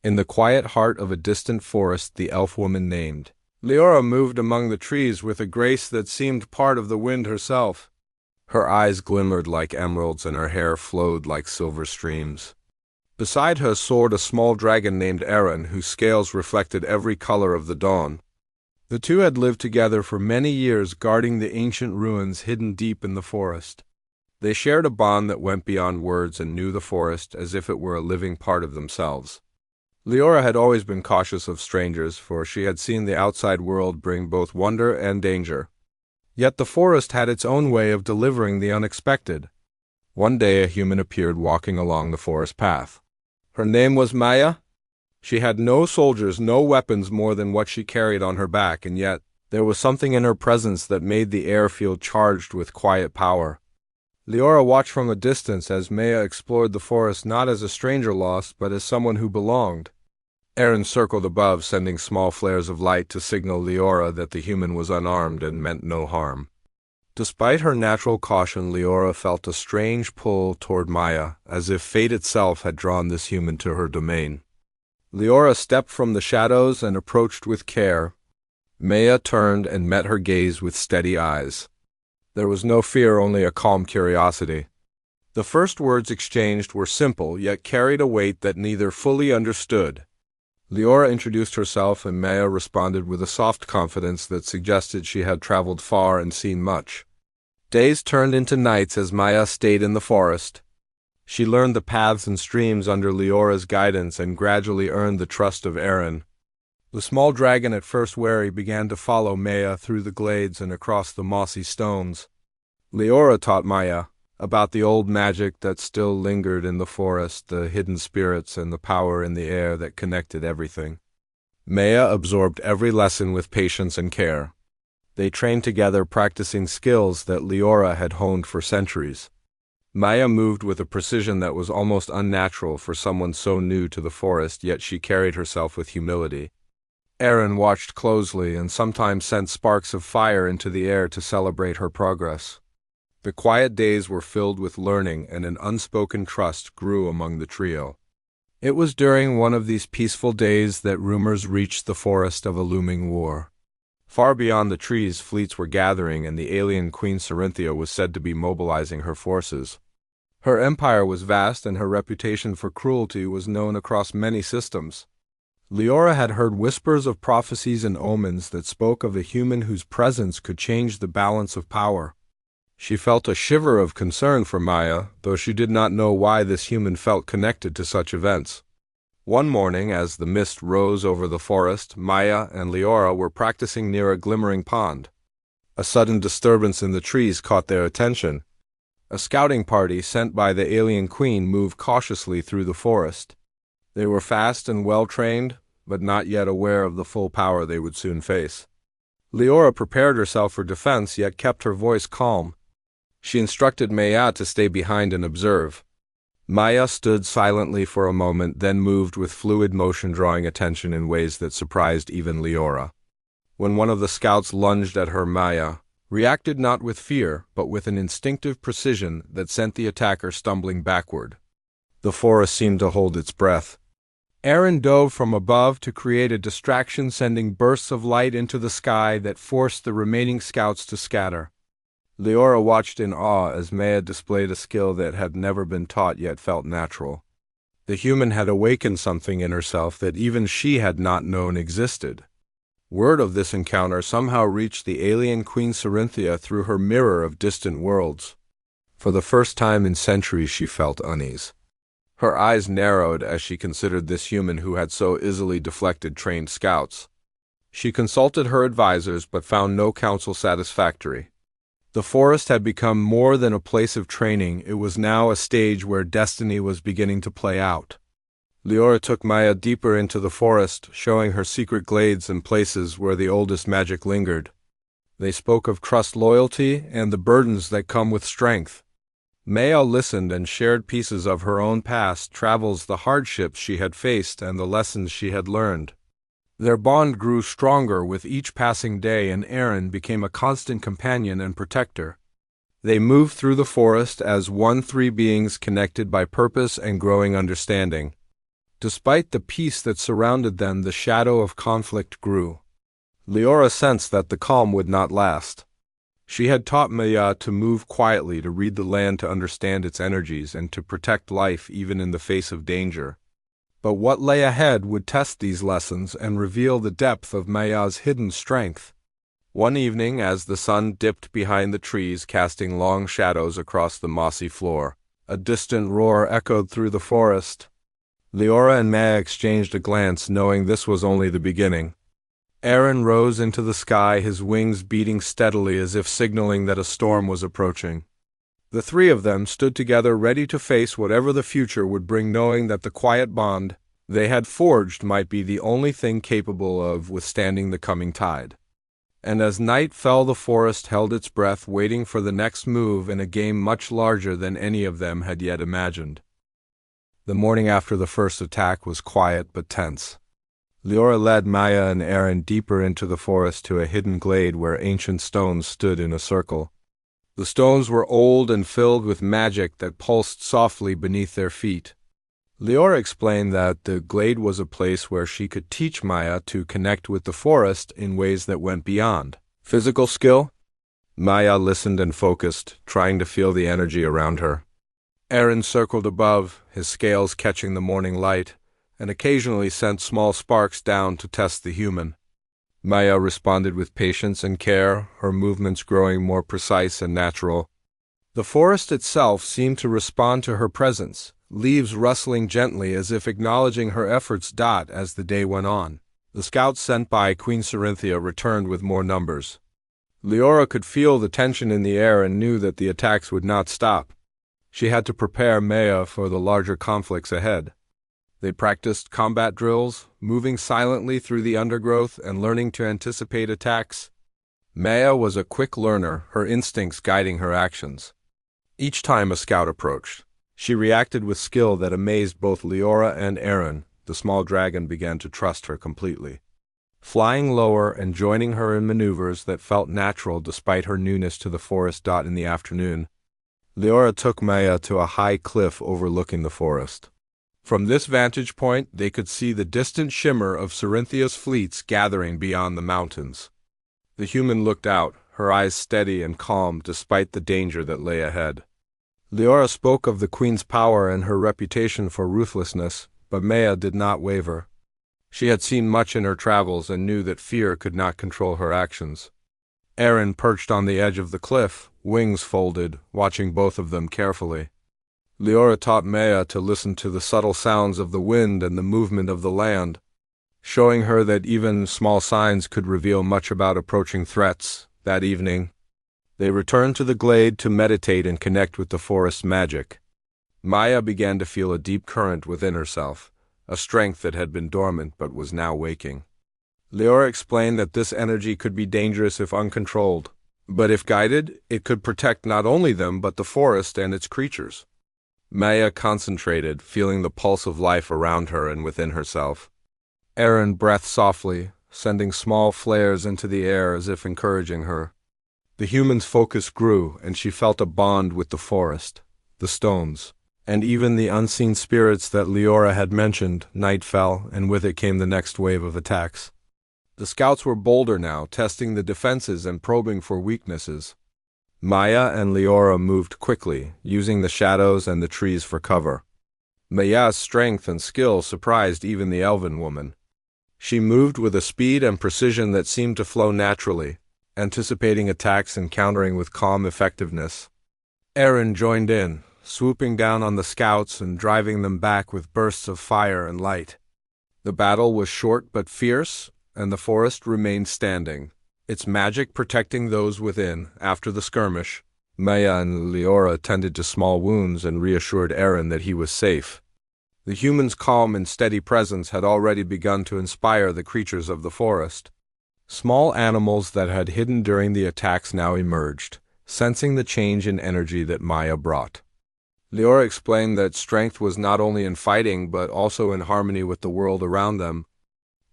In the quiet heart of a distant forest, the elf woman named Leora moved among the trees with a grace that seemed part of the wind herself. Her eyes glimmered like emeralds and her hair flowed like silver streams. Beside her soared a small dragon named Aaron, whose scales reflected every color of the dawn. The two had lived together for many years, guarding the ancient ruins hidden deep in the forest. They shared a bond that went beyond words and knew the forest as if it were a living part of themselves. Leora had always been cautious of strangers, for she had seen the outside world bring both wonder and danger. Yet the forest had its own way of delivering the unexpected. One day a human appeared walking along the forest path. Her name was Maya. She had no soldiers, no weapons more than what she carried on her back, and yet there was something in her presence that made the air feel charged with quiet power. Leora watched from a distance as Maya explored the forest not as a stranger lost, but as someone who belonged. Aaron circled above, sending small flares of light to signal Leora that the human was unarmed and meant no harm. Despite her natural caution, Leora felt a strange pull toward Maya, as if fate itself had drawn this human to her domain. Leora stepped from the shadows and approached with care. Maya turned and met her gaze with steady eyes. There was no fear, only a calm curiosity. The first words exchanged were simple, yet carried a weight that neither fully understood. Leora introduced herself, and Maya responded with a soft confidence that suggested she had traveled far and seen much. Days turned into nights as Maya stayed in the forest. She learned the paths and streams under Leora's guidance and gradually earned the trust of Aaron. The small dragon, at first wary, began to follow Maya through the glades and across the mossy stones. Leora taught Maya about the old magic that still lingered in the forest, the hidden spirits and the power in the air that connected everything. Maya absorbed every lesson with patience and care. They trained together, practicing skills that Leora had honed for centuries. Maya moved with a precision that was almost unnatural for someone so new to the forest, yet she carried herself with humility. Aaron watched closely and sometimes sent sparks of fire into the air to celebrate her progress. The quiet days were filled with learning, and an unspoken trust grew among the trio. It was during one of these peaceful days that rumors reached the forest of a looming war. Far beyond the trees, fleets were gathering, and the alien Queen Serinthia was said to be mobilizing her forces. Her empire was vast, and her reputation for cruelty was known across many systems. Leora had heard whispers of prophecies and omens that spoke of a human whose presence could change the balance of power. She felt a shiver of concern for Maya, though she did not know why this human felt connected to such events. One morning, as the mist rose over the forest, Maya and Leora were practicing near a glimmering pond. A sudden disturbance in the trees caught their attention. A scouting party sent by the alien queen moved cautiously through the forest. They were fast and well-trained, but not yet aware of the full power they would soon face. Leora prepared herself for defense, yet kept her voice calm. She instructed Maya to stay behind and observe. Maya stood silently for a moment, then moved with fluid motion, drawing attention in ways that surprised even Leora. When one of the scouts lunged at her, Maya reacted not with fear, but with an instinctive precision that sent the attacker stumbling backward. The forest seemed to hold its breath. Aaron dove from above to create a distraction, sending bursts of light into the sky that forced the remaining scouts to scatter. Leora watched in awe as Maya displayed a skill that had never been taught yet felt natural. The human had awakened something in herself that even she had not known existed. Word of this encounter somehow reached the alien Queen Serinthia through her mirror of distant worlds. For the first time in centuries she felt unease. Her eyes narrowed as she considered this human who had so easily deflected trained scouts. She consulted her advisors but found no counsel satisfactory. The forest had become more than a place of training, it was now a stage where destiny was beginning to play out. Leora took Maya deeper into the forest, showing her secret glades and places where the oldest magic lingered. They spoke of trust, loyalty, and the burdens that come with strength. Maya listened and shared pieces of her own past travels, the hardships she had faced, and the lessons she had learned. Their bond grew stronger with each passing day, and Aaron became a constant companion and protector. They moved through the forest as one, three beings connected by purpose and growing understanding. Despite the peace that surrounded them, the shadow of conflict grew. Leora sensed that the calm would not last. She had taught Maya to move quietly, to read the land, to understand its energies, and to protect life even in the face of danger. But what lay ahead would test these lessons and reveal the depth of Maya's hidden strength. One evening, as the sun dipped behind the trees, casting long shadows across the mossy floor, a distant roar echoed through the forest. Leora and Maya exchanged a glance, knowing this was only the beginning. Aaron rose into the sky, his wings beating steadily as if signaling that a storm was approaching. The three of them stood together, ready to face whatever the future would bring, knowing that the quiet bond they had forged might be the only thing capable of withstanding the coming tide. And as night fell, the forest held its breath, waiting for the next move in a game much larger than any of them had yet imagined. The morning after the first attack was quiet but tense. Leora led Maya and Aaron deeper into the forest to a hidden glade where ancient stones stood in a circle. The stones were old and filled with magic that pulsed softly beneath their feet. Leora explained that the glade was a place where she could teach Maya to connect with the forest in ways that went beyond physical skill. Maya listened and focused, trying to feel the energy around her. Aaron circled above, his scales catching the morning light, and occasionally sent small sparks down to test the human. Maya responded with patience and care, her movements growing more precise and natural. The forest itself seemed to respond to her presence, leaves rustling gently as if acknowledging her efforts. As the day went on, the scouts sent by Queen Scirinthia returned with more numbers. Leora could feel the tension in the air and knew that the attacks would not stop. She had to prepare Maya for the larger conflicts ahead. They practiced combat drills, moving silently through the undergrowth and learning to anticipate attacks. Maya was a quick learner, her instincts guiding her actions. Each time a scout approached, she reacted with skill that amazed both Leora and Aaron. The small dragon began to trust her completely, flying lower and joining her in maneuvers that felt natural despite her newness to the forest. In the afternoon, Leora took Maya to a high cliff overlooking the forest. From this vantage point, they could see the distant shimmer of Cerinthia's fleets gathering beyond the mountains. The human looked out, her eyes steady and calm despite the danger that lay ahead. Leora spoke of the queen's power and her reputation for ruthlessness, but Maya did not waver. She had seen much in her travels and knew that fear could not control her actions. Aaron perched on the edge of the cliff, wings folded, watching both of them carefully. Leora taught Maya to listen to the subtle sounds of the wind and the movement of the land, showing her that even small signs could reveal much about approaching threats. That evening, they returned to the glade to meditate and connect with the forest's magic. Maya began to feel a deep current within herself, a strength that had been dormant but was now waking. Leora explained that this energy could be dangerous if uncontrolled, but if guided, it could protect not only them but the forest and its creatures. Maya concentrated, feeling the pulse of life around her and within herself. Aaron breathed softly, sending small flares into the air as if encouraging her. The human's focus grew, and she felt a bond with the forest, the stones, and even the unseen spirits that Leora had mentioned. Night fell, and with it came the next wave of attacks. The scouts were bolder now, testing the defenses and probing for weaknesses. Maya and Leora moved quickly, using the shadows and the trees for cover. Maya's strength and skill surprised even the elven woman. She moved with a speed and precision that seemed to flow naturally, anticipating attacks and countering with calm effectiveness. Aaron joined in, swooping down on the scouts and driving them back with bursts of fire and light. The battle was short but fierce, and the forest remained standing, its magic protecting those within. After the skirmish, Maya and Leora tended to small wounds and reassured Aaron that he was safe. The human's calm and steady presence had already begun to inspire the creatures of the forest. Small animals that had hidden during the attacks now emerged, sensing the change in energy that Maya brought. Leora explained that strength was not only in fighting but also in harmony with the world around them.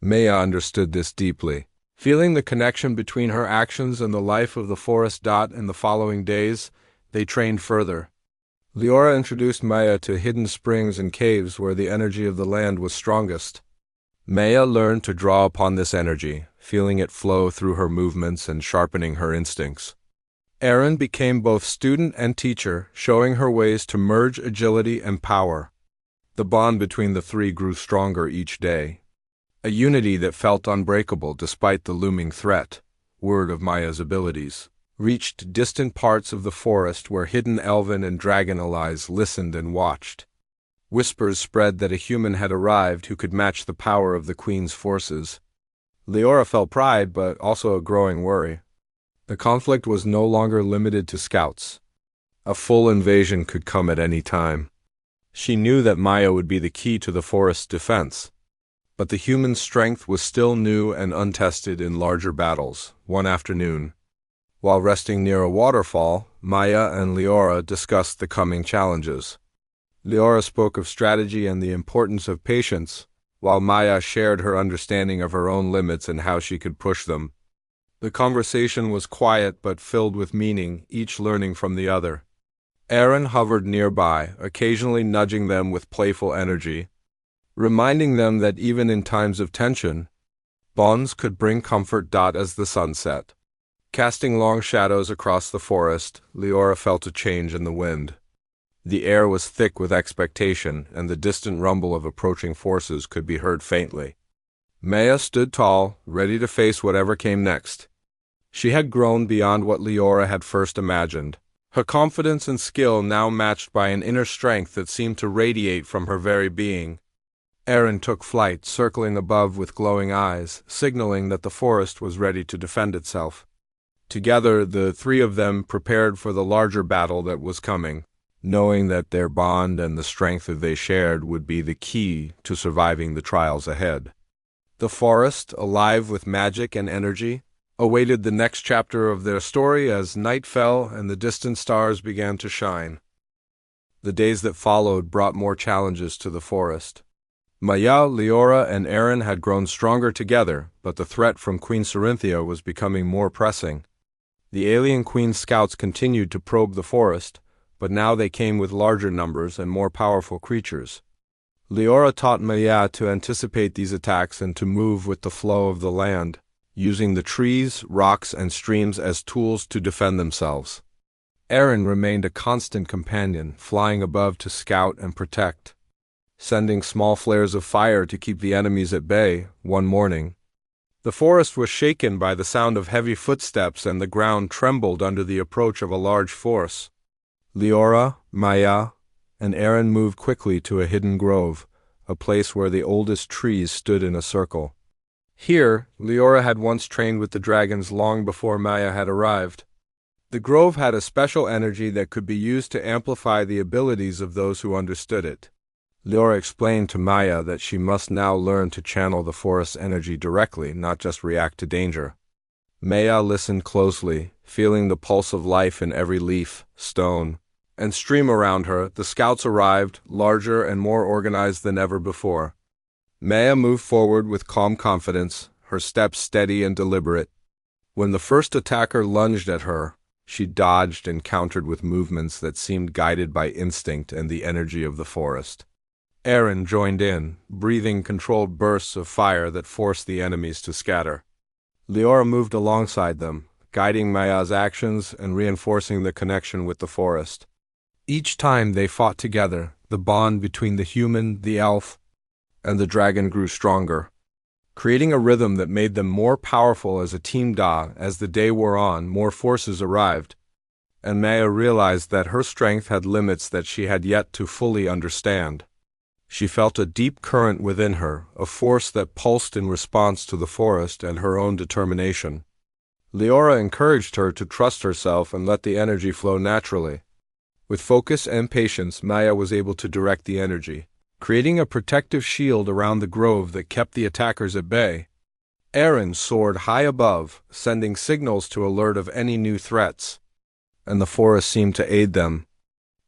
Maya understood this deeply, feeling the connection between her actions and the life of the forest. In the following days, they trained further. Leora introduced Maya to hidden springs and caves where the energy of the land was strongest. Maya learned to draw upon this energy, feeling it flow through her movements and sharpening her instincts. Aaron became both student and teacher, showing her ways to merge agility and power. The bond between the three grew stronger each day, a unity that felt unbreakable despite the looming threat. Word of Maya's abilities reached distant parts of the forest where hidden elven and dragon allies listened and watched. Whispers spread that a human had arrived who could match the power of the Queen's forces. Leora felt pride, but also a growing worry. The conflict was no longer limited to scouts. A full invasion could come at any time. She knew that Maya would be the key to the forest's defense. But the human strength was still new and untested in larger battles. One afternoon, while resting near a waterfall, Maya and Leora discussed the coming challenges. Leora spoke of strategy and the importance of patience, while Maya shared her understanding of her own limits and how she could push them. The conversation was quiet but filled with meaning, each learning from the other. Aaron hovered nearby, occasionally nudging them with playful energy, reminding them that even in times of tension, bonds could bring comfort. As the sun set, casting long shadows across the forest, Leora felt a change in the wind. The air was thick with expectation, and the distant rumble of approaching forces could be heard faintly. Maya stood tall, ready to face whatever came next. She had grown beyond what Leora had first imagined, her confidence and skill now matched by an inner strength that seemed to radiate from her very being. Aaron took flight, circling above with glowing eyes, signaling that the forest was ready to defend itself. Together, the three of them prepared for the larger battle that was coming, knowing that their bond and the strength that they shared would be the key to surviving the trials ahead. The forest, alive with magic and energy, awaited the next chapter of their story as night fell and the distant stars began to shine. The days that followed brought more challenges to the forest. Maya, Leora, and Aaron had grown stronger together, but the threat from Queen Cerinthia was becoming more pressing. The alien Queen's scouts continued to probe the forest, but now they came with larger numbers and more powerful creatures. Leora taught Maya to anticipate these attacks and to move with the flow of the land, using the trees, rocks, and streams as tools to defend themselves. Aaron remained a constant companion, flying above to scout and protect, sending small flares of fire to keep the enemies at bay. One morning, the forest was shaken by the sound of heavy footsteps and the ground trembled under the approach of a large force. Leora, Maya, and Aaron moved quickly to a hidden grove, a place where the oldest trees stood in a circle. Here, Leora had once trained with the dragons long before Maya had arrived. The grove had a special energy that could be used to amplify the abilities of those who understood it. Leora explained to Maya that she must now learn to channel the forest's energy directly, not just react to danger. Maya listened closely, feeling the pulse of life in every leaf, stone, and stream around her. The scouts arrived, larger and more organized than ever before. Maya moved forward with calm confidence, her steps steady and deliberate. When the first attacker lunged at her, she dodged and countered with movements that seemed guided by instinct and the energy of the forest. Aaron joined in, breathing controlled bursts of fire that forced the enemies to scatter. Leora moved alongside them, guiding Maya's actions and reinforcing the connection with the forest. Each time they fought together, the bond between the human, the elf, and the dragon grew stronger, creating a rhythm that made them more powerful as a team. As the day wore on, more forces arrived, and Maya realized that her strength had limits that she had yet to fully understand. She felt a deep current within her, a force that pulsed in response to the forest and her own determination. Leora encouraged her to trust herself and let the energy flow naturally. With focus and patience, Maya was able to direct the energy, creating a protective shield around the grove that kept the attackers at bay. Aaron soared high above, sending signals to alert of any new threats, and the forest seemed to aid them,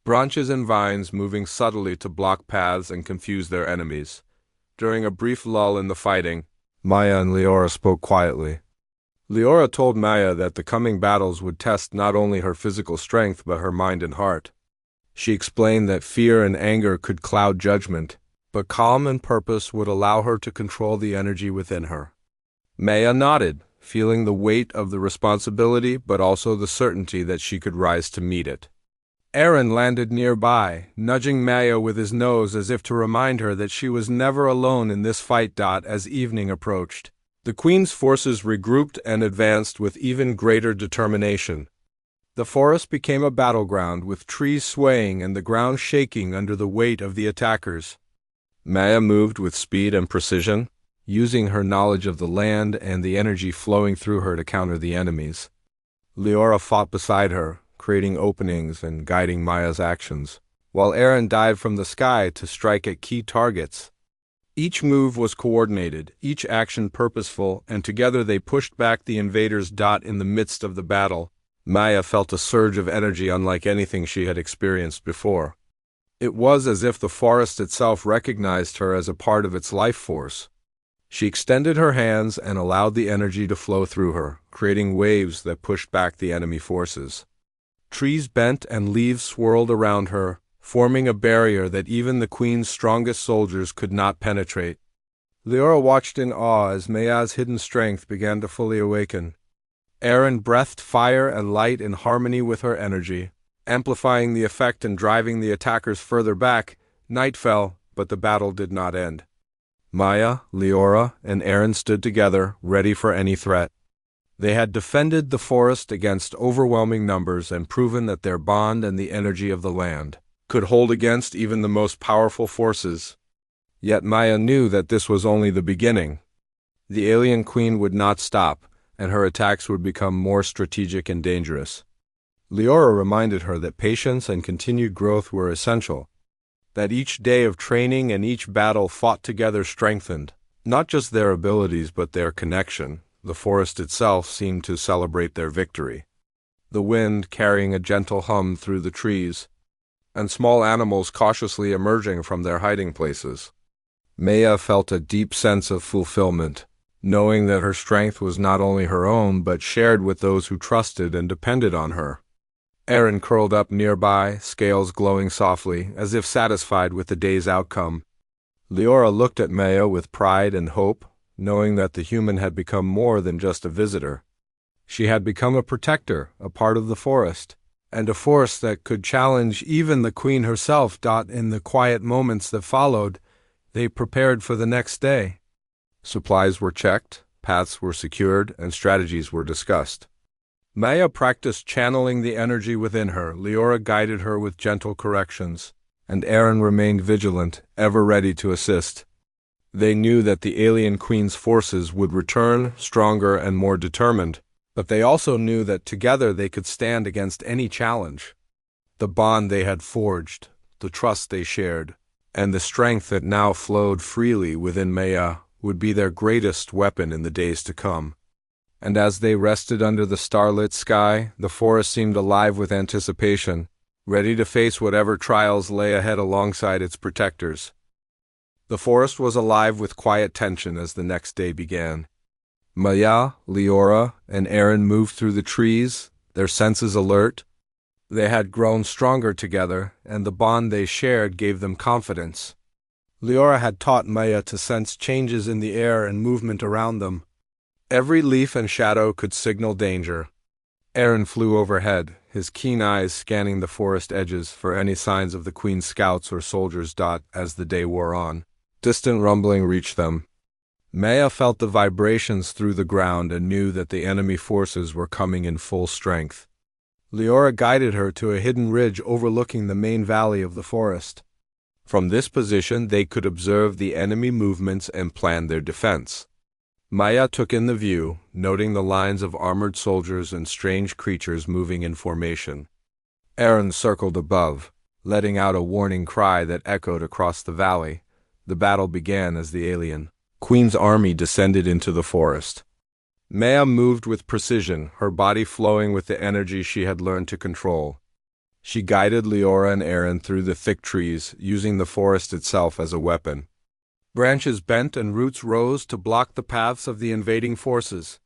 branches and vines moving subtly to block paths and confuse their enemies. During a brief lull in the fighting, Maya and Leora spoke quietly. Leora told Maya that the coming battles would test not only her physical strength but her mind and heart. She explained that fear and anger could cloud judgment, but calm and purpose would allow her to control the energy within her. Maya nodded, feeling the weight of the responsibility but also the certainty that she could rise to meet it. Aaron landed nearby, nudging Maya with his nose as if to remind her that she was never alone in this fight. As evening approached, the Queen's forces regrouped and advanced with even greater determination. The forest became a battleground, with trees swaying and the ground shaking under the weight of the attackers. Maya moved with speed and precision, using her knowledge of the land and the energy flowing through her to counter the enemies. Leora fought beside her, creating openings and guiding Maya's actions, while Aaron dived from the sky to strike at key targets. Each move was coordinated, each action purposeful, and together they pushed back the invaders. In the midst of the battle, Maya felt a surge of energy unlike anything she had experienced before. It was as if the forest itself recognized her as a part of its life force. She extended her hands and allowed the energy to flow through her, creating waves that pushed back the enemy forces. Trees bent and leaves swirled around her, forming a barrier that even the Queen's strongest soldiers could not penetrate. Leora watched in awe as Maya's hidden strength began to fully awaken. Aaron breathed fire and light in harmony with her energy, amplifying the effect and driving the attackers further back. Night fell, but the battle did not end. Maya, Leora, and Aaron stood together, ready for any threat. They had defended the forest against overwhelming numbers and proven that their bond and the energy of the land could hold against even the most powerful forces. Yet Maya knew that this was only the beginning. The alien queen would not stop, and her attacks would become more strategic and dangerous. Leora reminded her that patience and continued growth were essential, that each day of training and each battle fought together strengthened not just their abilities but their connection. The forest itself seemed to celebrate their victory, the wind carrying a gentle hum through the trees, and small animals cautiously emerging from their hiding places. Maya felt a deep sense of fulfillment, knowing that her strength was not only her own but shared with those who trusted and depended on her. Aaron curled up nearby, scales glowing softly, as if satisfied with the day's outcome. Leora looked at Maya with pride and hope, knowing that the human had become more than just a visitor. She had become a protector, a part of the forest, and a force that could challenge even the Queen herself. In the quiet moments that followed, they prepared for the next day. Supplies were checked, paths were secured, and strategies were discussed. Maya practiced channeling the energy within her. Leora guided her with gentle corrections, and Aaron remained vigilant, ever ready to assist. They knew that the alien queen's forces would return, stronger and more determined, but they also knew that together they could stand against any challenge. The bond they had forged, the trust they shared, and the strength that now flowed freely within Maya would be their greatest weapon in the days to come. And as they rested under the starlit sky, the forest seemed alive with anticipation, ready to face whatever trials lay ahead alongside its protectors. The forest was alive with quiet tension as the next day began. Maya, Leora, and Aaron moved through the trees, their senses alert. They had grown stronger together, and the bond they shared gave them confidence. Leora had taught Maya to sense changes in the air and movement around them. Every leaf and shadow could signal danger. Aaron flew overhead, his keen eyes scanning the forest edges for any signs of the Queen's scouts or soldiers. As the day wore on, distant rumbling reached them. Maya felt the vibrations through the ground and knew that the enemy forces were coming in full strength. Leora guided her to a hidden ridge overlooking the main valley of the forest. From this position they could observe the enemy movements and plan their defense. Maya took in the view, noting the lines of armored soldiers and strange creatures moving in formation. Aaron circled above, letting out a warning cry that echoed across the valley. The battle began as the alien Queen's army descended into the forest. Maya moved with precision, her body flowing with the energy she had learned to control. She guided Leora and Aaron through the thick trees, using the forest itself as a weapon. Branches bent and roots rose to block the paths of the invading forces.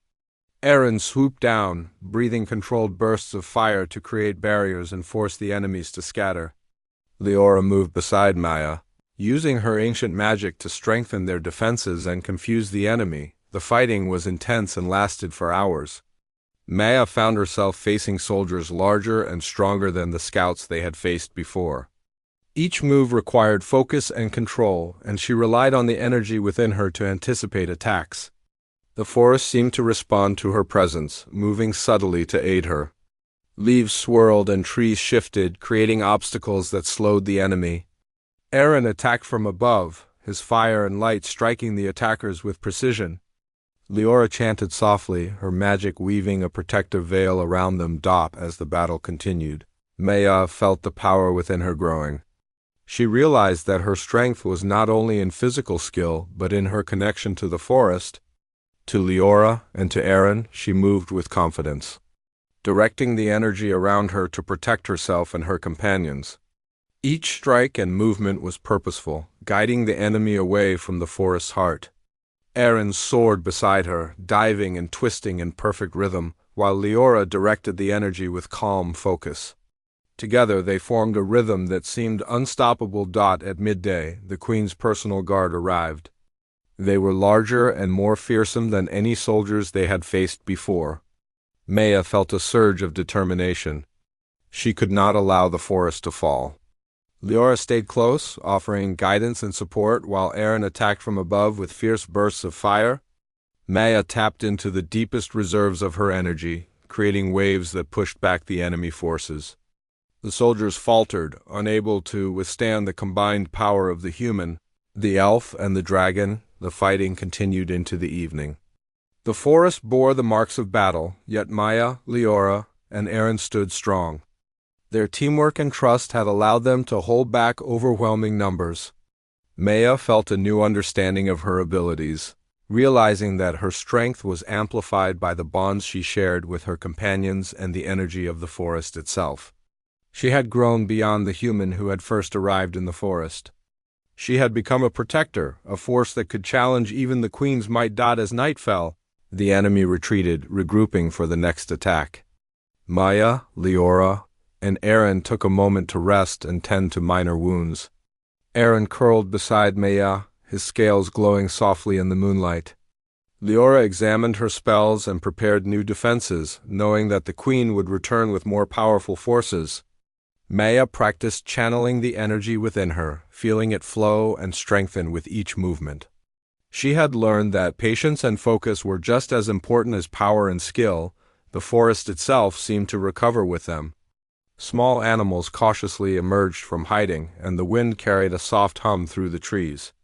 Aaron swooped down, breathing controlled bursts of fire to create barriers and force the enemies to scatter. Leora moved beside Maya, using her ancient magic to strengthen their defenses and confuse the enemy. The fighting was intense and lasted for hours. Maya found herself facing soldiers larger and stronger than the scouts they had faced before. Each move required focus and control, and she relied on the energy within her to anticipate attacks. The forest seemed to respond to her presence, moving subtly to aid her. Leaves swirled and trees shifted, creating obstacles that slowed the enemy. Aaron attacked from above, his fire and light striking the attackers with precision. Leora chanted softly, her magic weaving a protective veil around them as the battle continued. Maya felt the power within her growing. She realized that her strength was not only in physical skill, but in her connection to the forest. To Leora and to Aaron, she moved with confidence, directing the energy around her to protect herself and her companions. Each strike and movement was purposeful, guiding the enemy away from the forest's heart. Aaron soared beside her, diving and twisting in perfect rhythm, while Leora directed the energy with calm focus. Together they formed a rhythm that seemed unstoppable. At midday, the Queen's personal guard arrived. They were larger and more fearsome than any soldiers they had faced before. Maya felt a surge of determination. She could not allow the forest to fall. Leora stayed close, offering guidance and support, while Aaron attacked from above with fierce bursts of fire. Maya tapped into the deepest reserves of her energy, creating waves that pushed back the enemy forces. The soldiers faltered, unable to withstand the combined power of the human, the elf, and the dragon. The fighting continued into the evening. The forest bore the marks of battle, yet Maya, Leora, and Aaron stood strong. Their teamwork and trust had allowed them to hold back overwhelming numbers. Maya felt a new understanding of her abilities, realizing that her strength was amplified by the bonds she shared with her companions and the energy of the forest itself. She had grown beyond the human who had first arrived in the forest. She had become a protector, a force that could challenge even the Queen's might. As night fell, the enemy retreated, regrouping for the next attack. Maya, Leora, and Aaron took a moment to rest and tend to minor wounds. Aaron curled beside Maya, his scales glowing softly in the moonlight. Leora examined her spells and prepared new defenses, knowing that the Queen would return with more powerful forces. Maya practiced channeling the energy within her, feeling it flow and strengthen with each movement. She had learned that patience and focus were just as important as power and skill. The forest itself seemed to recover with them. Small animals cautiously emerged from hiding, and the wind carried a soft hum through the trees.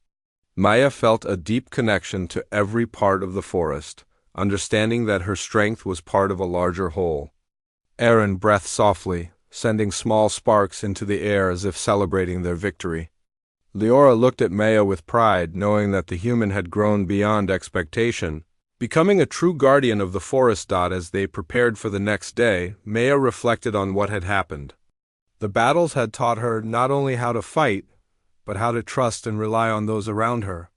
Maya felt a deep connection to every part of the forest, understanding that her strength was part of a larger whole. Aaron breathed softly, sending small sparks into the air as if celebrating their victory. Leora looked at Maya with pride, knowing that the human had grown beyond expectation, becoming a true guardian of the forest. As they prepared for the next day, Maya reflected on what had happened. The battles had taught her not only how to fight, but how to trust and rely on those around her.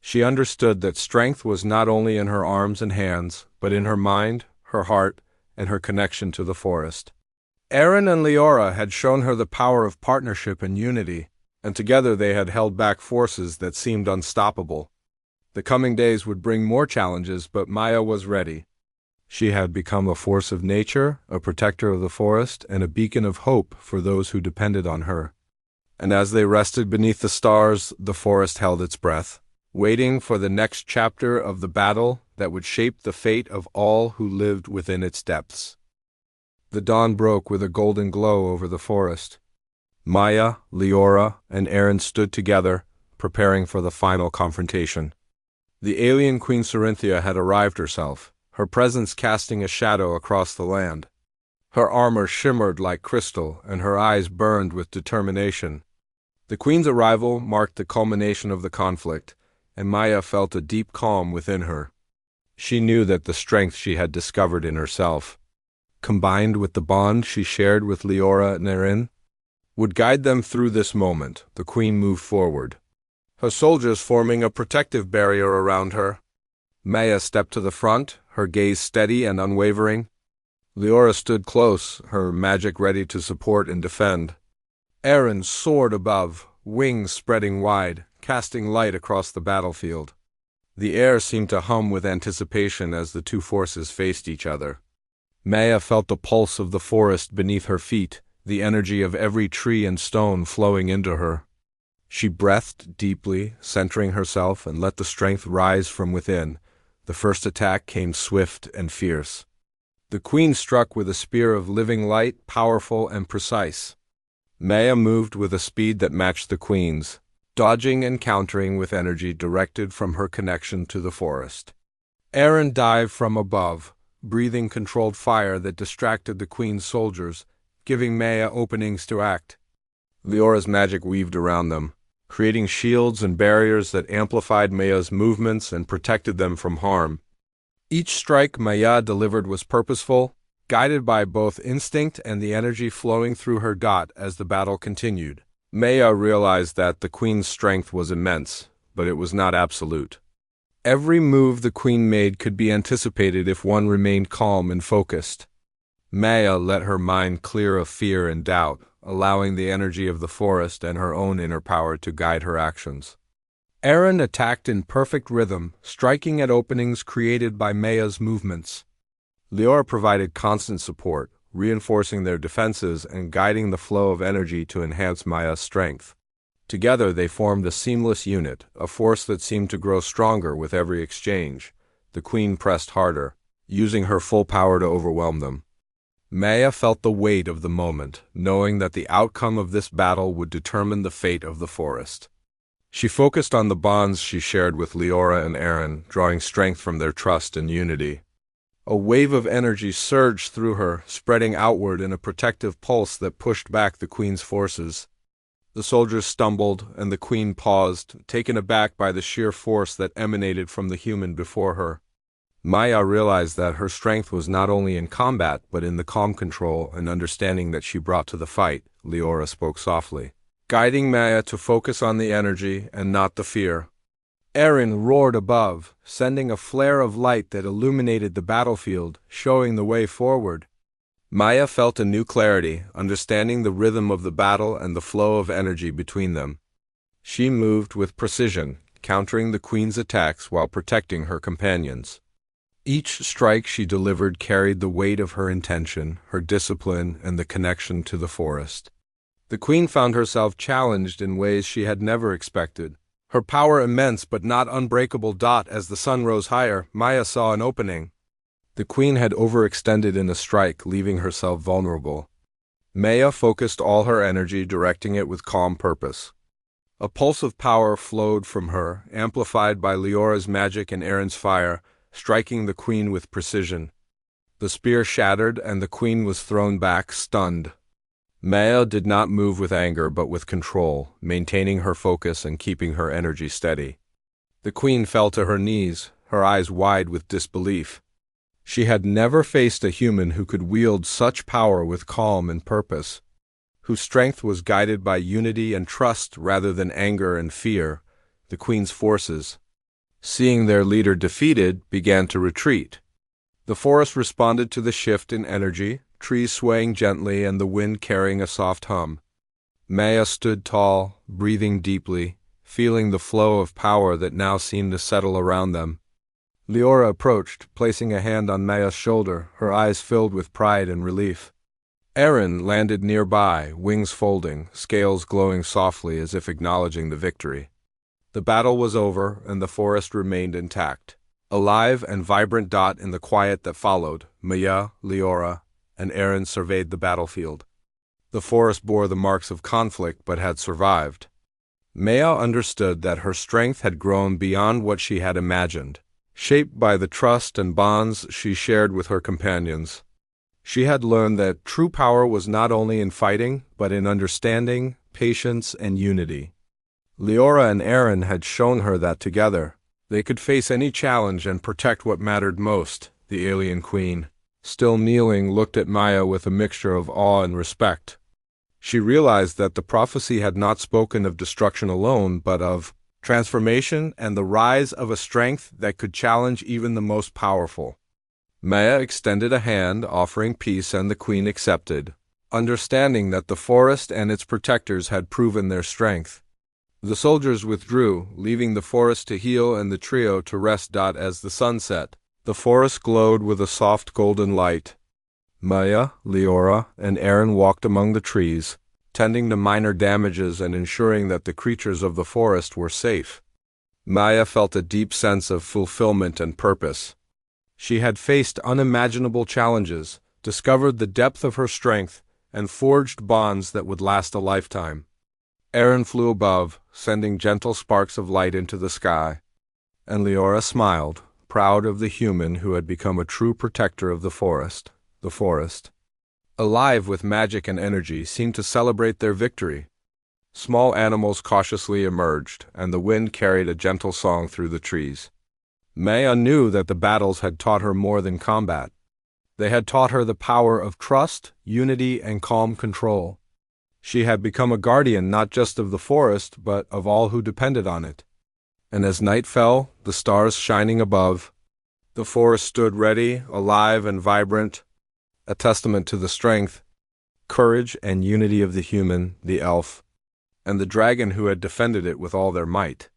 She understood that strength was not only in her arms and hands, but in her mind, her heart, and her connection to the forest. Aaron and Leora had shown her the power of partnership and unity, and together they had held back forces that seemed unstoppable. The coming days would bring more challenges, but Maya was ready. She had become a force of nature, a protector of the forest, and a beacon of hope for those who depended on her. And as they rested beneath the stars, the forest held its breath, waiting for the next chapter of the battle that would shape the fate of all who lived within its depths. The dawn broke with a golden glow over the forest. Maya, Leora, and Aaron stood together, preparing for the final confrontation. The alien Queen Cerinthia had arrived herself, her presence casting a shadow across the land. Her armor shimmered like crystal, and her eyes burned with determination. The Queen's arrival marked the culmination of the conflict, and Maya felt a deep calm within her. She knew that the strength she had discovered in herself, combined with the bond she shared with Leora and Aaron, would guide them through this moment. The Queen moved forward, her soldiers forming a protective barrier around her. Maya stepped to the front, her gaze steady and unwavering. Leora stood close, her magic ready to support and defend. Aaron soared above, wings spreading wide, casting light across the battlefield. The air seemed to hum with anticipation as the two forces faced each other. Maya felt the pulse of the forest beneath her feet, the energy of every tree and stone flowing into her. She breathed deeply, centering herself, and let the strength rise from within. The first attack came swift and fierce. The queen struck with a spear of living light, powerful and precise. Maya moved with a speed that matched the queen's, dodging and countering with energy directed from her connection to the forest. Aaron dived from above, breathing controlled fire that distracted the queen's soldiers, giving Maya openings to act. Leora's magic weaved around them, creating shields and barriers that amplified Maya's movements and protected them from harm. Each strike Maya delivered was purposeful, guided by both instinct and the energy flowing through her gut as the battle continued. Maya realized that the queen's strength was immense, but it was not absolute. Every move the queen made could be anticipated if one remained calm and focused. Maya let her mind clear of fear and doubt, allowing the energy of the forest and her own inner power to guide her actions. Aaron attacked in perfect rhythm, striking at openings created by Maya's movements. Leora provided constant support, reinforcing their defenses and guiding the flow of energy to enhance Maya's strength. Together they formed a seamless unit, a force that seemed to grow stronger with every exchange. The queen pressed harder, using her full power to overwhelm them. Maya felt the weight of the moment, knowing that the outcome of this battle would determine the fate of the forest. She focused on the bonds she shared with Leora and Aaron, drawing strength from their trust and unity. A wave of energy surged through her, spreading outward in a protective pulse that pushed back the queen's forces. The soldiers stumbled, and the queen paused, taken aback by the sheer force that emanated from the human before her. Maya realized that her strength was not only in combat, but in the calm control and understanding that she brought to the fight. Leora spoke softly, guiding Maya to focus on the energy and not the fear. Aaron roared above, sending a flare of light that illuminated the battlefield, showing the way forward. Maya felt a new clarity, understanding the rhythm of the battle and the flow of energy between them. She moved with precision, countering the queen's attacks while protecting her companions. Each strike she delivered carried the weight of her intention, her discipline, and the connection to the forest. The queen found herself challenged in ways she had never expected. Her power immense but not unbreakable. As the sun rose higher, Maya saw an opening. The queen had overextended in a strike, leaving herself vulnerable. Maya focused all her energy, directing it with calm purpose. A pulse of power flowed from her, amplified by Leora's magic and Aaron's fire, striking the queen with precision. The spear shattered, and the queen was thrown back, stunned. Maya did not move with anger but with control, maintaining her focus and keeping her energy steady. The queen fell to her knees, her eyes wide with disbelief. She had never faced a human who could wield such power with calm and purpose, whose strength was guided by unity and trust rather than anger and fear. The queen's forces, seeing their leader defeated, began to retreat. The forest responded to the shift in energy, trees swaying gently and the wind carrying a soft hum. Maya stood tall, breathing deeply, feeling the flow of power that now seemed to settle around them. Leora approached, placing a hand on Maya's shoulder, her eyes filled with pride and relief. Aaron landed nearby, wings folding, scales glowing softly as if acknowledging the victory. The battle was over, and the forest remained intact. Alive and vibrant. In the quiet that followed, Maya, Leora, and Aaron surveyed the battlefield. The forest bore the marks of conflict but had survived. Maya understood that her strength had grown beyond what she had imagined, shaped by the trust and bonds she shared with her companions. She had learned that true power was not only in fighting, but in understanding, patience, and unity. Leora and Aaron had shown her that together, they could face any challenge and protect what mattered most. The alien queen, still kneeling, looked at Maya with a mixture of awe and respect. She realized that the prophecy had not spoken of destruction alone, but of transformation and the rise of a strength that could challenge even the most powerful. Maya extended a hand, offering peace, and the queen accepted, understanding that the forest and its protectors had proven their strength. The soldiers withdrew, leaving the forest to heal and the trio to rest. As the sun set, the forest glowed with a soft golden light. Maya, Leora, and Aaron walked among the trees, tending to minor damages and ensuring that the creatures of the forest were safe. Maya felt a deep sense of fulfillment and purpose. She had faced unimaginable challenges, discovered the depth of her strength, and forged bonds that would last a lifetime. Aaron flew above, sending gentle sparks of light into the sky, and Leora smiled, proud of the human who had become a true protector of the forest. The forest, alive with magic and energy, seemed to celebrate their victory. Small animals cautiously emerged, and the wind carried a gentle song through the trees. Maya knew that the battles had taught her more than combat. They had taught her the power of trust, unity, and calm control. She had become a guardian not just of the forest, but of all who depended on it. And as night fell, the stars shining above, the forest stood ready, alive and vibrant, a testament to the strength, courage, and unity of the human, the elf, and the dragon who had defended it with all their might.